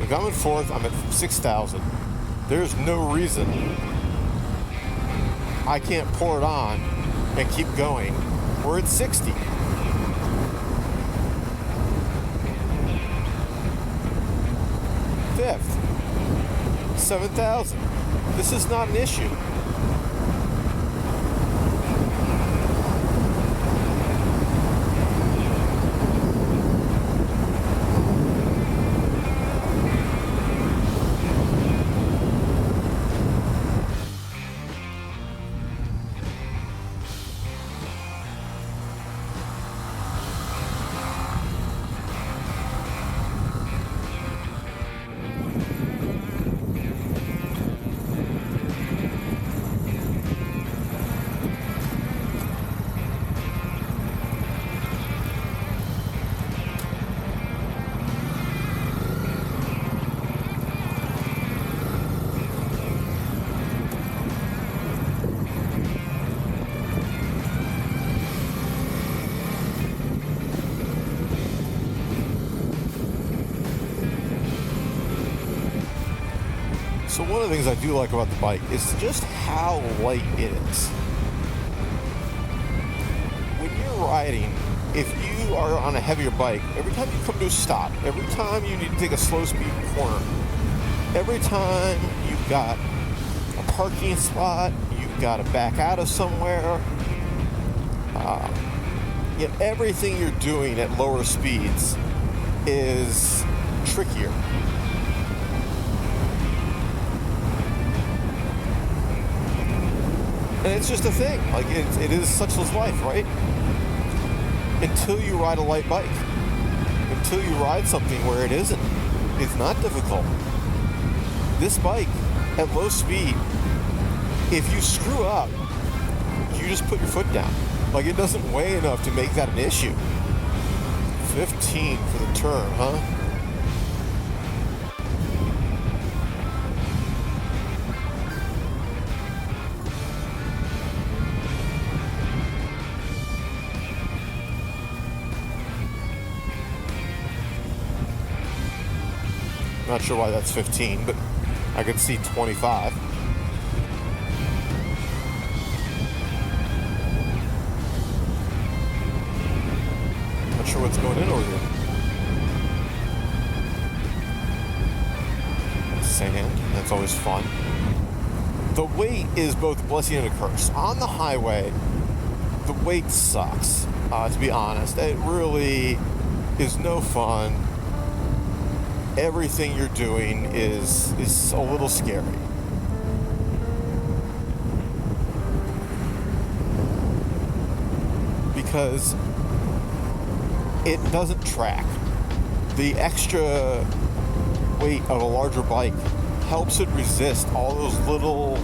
going forth, I'm at 6,000. There's no reason I can't pour it on and keep going. We're at 60. Fifth, 7,000. This is not an issue. So one of the things I do like about the bike is just how light it is. When you're riding, if you are on a heavier bike, every time you come to a stop, every time you need to take a slow speed corner, every time you've got a parking spot, you've got to back out of somewhere, everything you're doing at lower speeds is trickier. And it's just a thing. Like, it is such as life, right? Until you ride a light bike. Until you ride something where it isn't. It's not difficult. This bike, at low speed, if you screw up, you just put your foot down. Like, it doesn't weigh enough to make that an issue. 15 for the turn, huh? Not sure why that's 15, but I could see 25. Not sure what's going in over here. Sand, that's always fun. The weight is both a blessing and a curse. On the highway, the weight sucks, to be honest. It really is no fun. Everything you're doing is a little scary. Because it doesn't track. The extra weight of a larger bike helps it resist all those little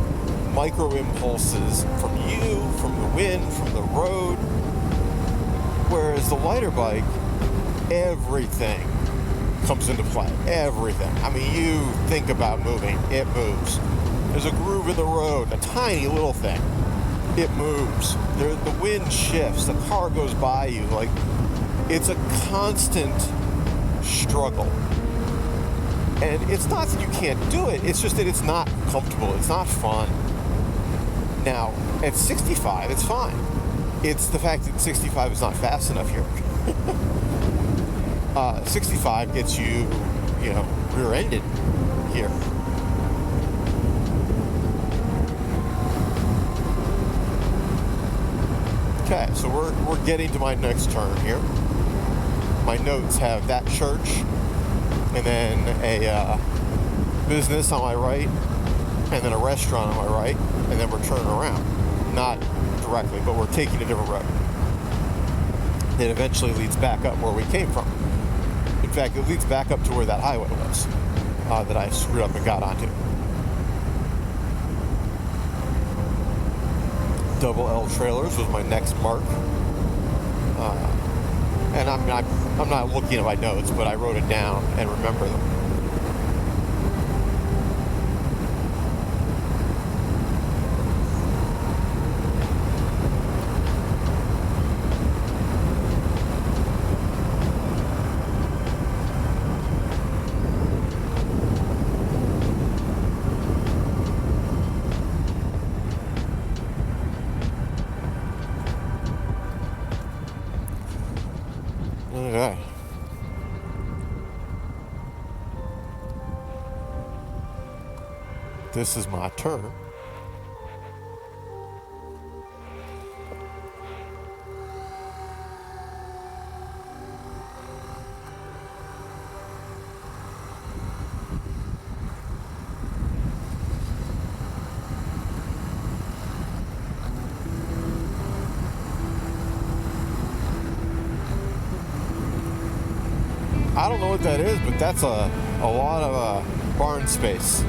micro impulses from you, from the wind, from the road. Whereas the lighter bike, everything comes into play. Everything. I mean, you think about moving, it moves. There's a groove in the road, a tiny little thing. It moves. The wind shifts. The car goes by you. Like, it's a constant struggle. And it's not that you can't do it. It's just that it's not comfortable. It's not fun. Now, at 65, it's fine. It's the fact that 65 is not fast enough here. 65 gets you, rear-ended here. Okay, so we're getting to my next turn here. My notes have that church, and then a business on my right, and then a restaurant on my right, and then we're turning around. Not directly, but we're taking a different road. It eventually leads back up where we came from. In fact, it leads back up to where that highway was that I screwed up and got onto. Double L trailers was my next mark. And I'm not looking at my notes, but I wrote it down and remember them. Okay. This is my turn. I don't know what that is, but that's a lot of barn space.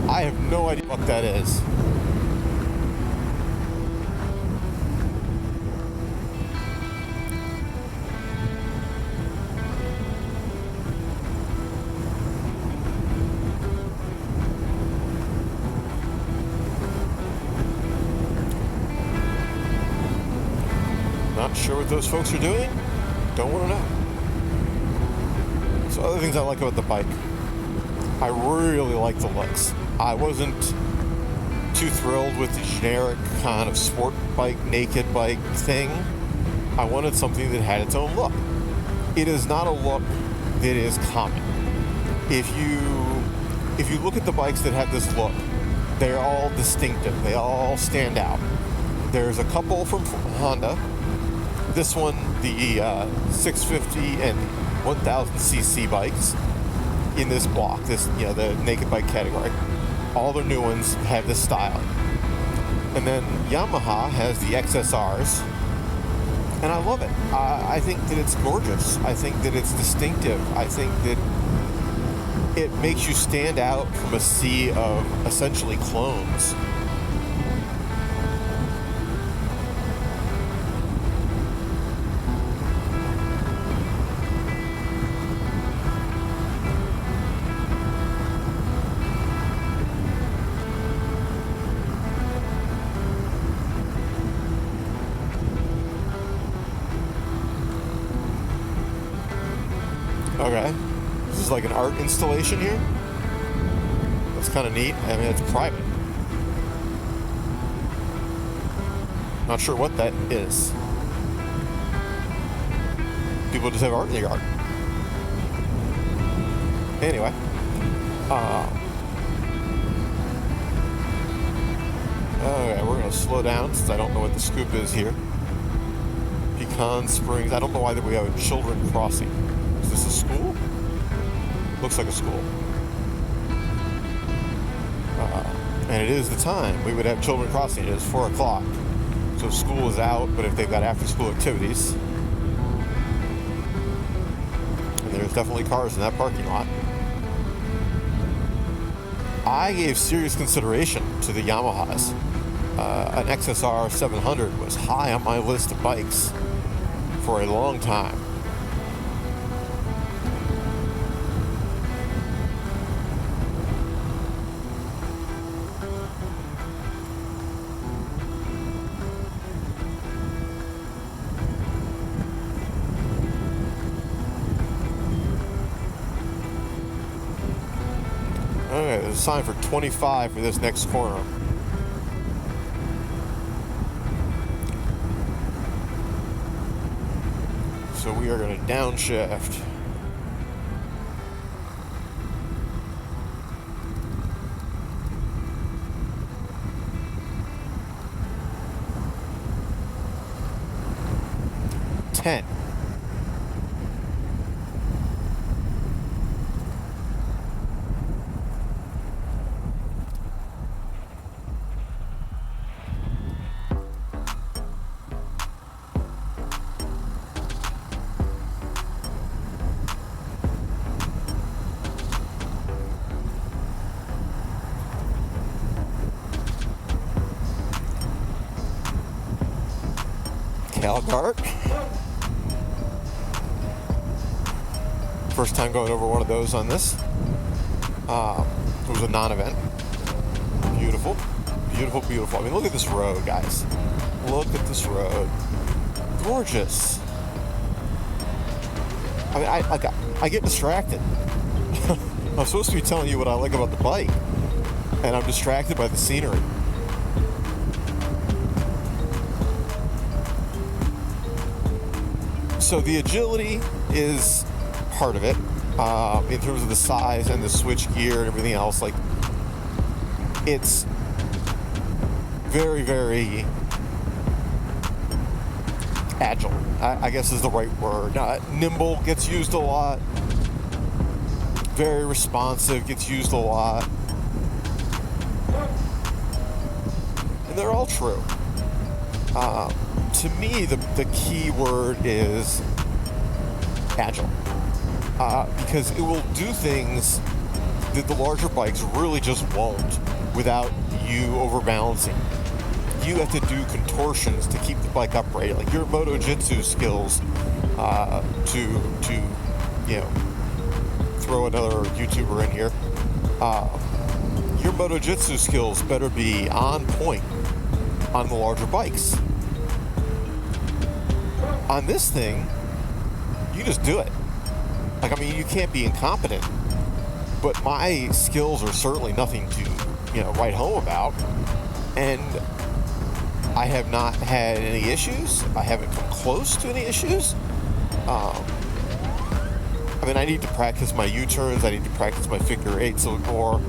I have no idea what that is. Not sure what those folks are doing. Don't want to know. So other things I like about the bike. I really like the looks. I wasn't too thrilled with the generic kind of sport bike, naked bike thing. I wanted something that had its own look. It is not a look that is common. If you look at the bikes that have this look, they're all distinctive. They all stand out. There's a couple from Honda. This one, the 650 and 1000cc bikes in this block, the naked bike category. All their new ones have this style. And then Yamaha has the XSRs, and I love it. I think that it's gorgeous. I think that it's distinctive. I think that it makes you stand out from a sea of essentially clones. Okay, this is like an art installation here. That's kind of neat. I mean, it's private. Not sure what that is. People just have art in their yard. Anyway, okay, we're gonna slow down since I don't know what the scoop is here. Pecan Springs. I don't know why that we have a children crossing. Is this a school? Looks like a school. And it is the time we would have children crossing. It is 4 o'clock. So school is out, but if they've got after school activities. And there's definitely cars in that parking lot. I gave serious consideration to the Yamahas. An XSR 700 was high on my list of bikes for a long time. Okay, there's a sign for 25 for this next corner. So we are going to downshift. Ten. Calgart. First time going over one of those on this. It was a non-event. Beautiful. Beautiful, beautiful. I mean, look at this road, guys. Look at this road. Gorgeous. I mean, I get distracted. I'm supposed to be telling you what I like about the bike, and I'm distracted by the scenery. So the agility is part of it, in terms of the size and the switch gear and everything else. Like, it's very, very agile, I guess is the right word. Nimble gets used a lot. Very responsive gets used a lot. And they're all true. To me, the key word is agile. Because it will do things that the larger bikes really just won't without you overbalancing. You have to do contortions to keep the bike upright. Like your Moto Jitsu skills, to throw another YouTuber in here. Your Moto Jitsu skills better be on point on the larger bikes. On this thing, you just do it. Like, I mean, you can't be incompetent, but my skills are certainly nothing to, write home about. And I have not had any issues. I haven't come close to any issues. I mean, I need to practice my U-turns. I need to practice my figure eights a little more.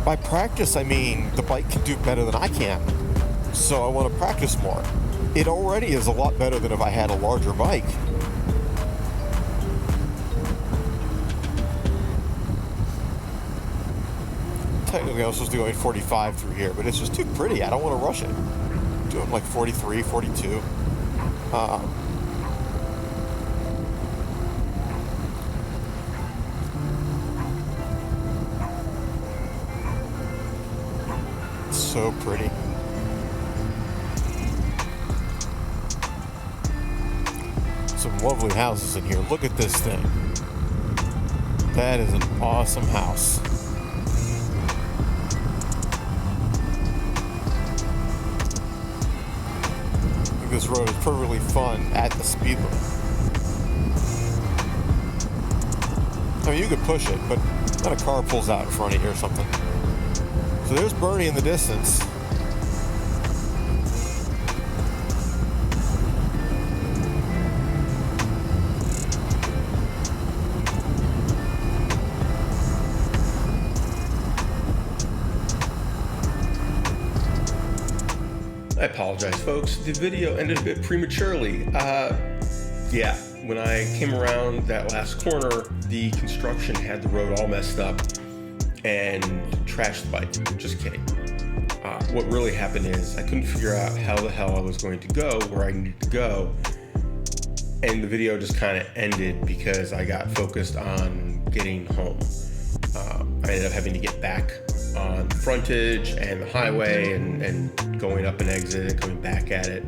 By practice, I mean the bike can do better than I can. So I want to practice more. It already is a lot better than if I had a larger bike. Technically, I was supposed to be going 45 through here, but it's just too pretty. I don't want to rush it. I'm doing like 43, 42. It's so pretty. Some lovely houses in here. Look at this thing. That is an awesome house. This road is perfectly fun at the speed limit. I mean, you could push it, but then a car pulls out in front of you or something. So there's Bernie in the distance. I apologize, folks. The video ended a bit prematurely. Yeah, when I came around that last corner, the construction had the road all messed up and trashed the bike. Just kidding. What really happened is I couldn't figure out how the hell I was going to go where I needed to go, and the video just kind of ended because I got focused on getting home. I ended up having to get back on frontage and the highway and going up an exit and coming back at it.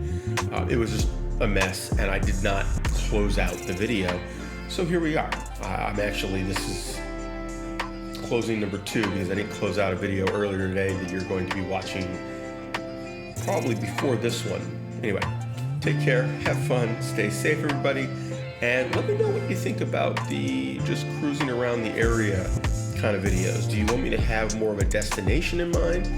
It was just a mess, and I did not close out the video. So here we are. This is closing number 2 because I didn't close out a video earlier today that you're going to be watching probably before this one. Anyway, take care, have fun, stay safe, everybody, and let me know what you think about the just cruising around the area kind of videos. Do you want me to have more of a destination in mind,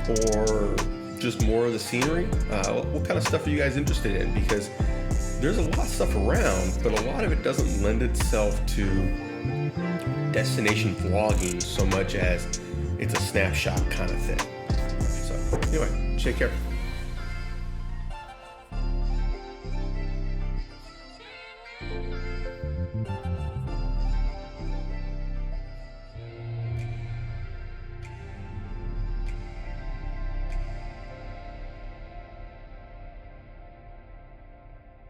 or just more of the scenery? What kind of stuff are you guys interested in? Because there's a lot of stuff around, but a lot of it doesn't lend itself to destination vlogging so much as it's a snapshot kind of thing. So anyway, take care.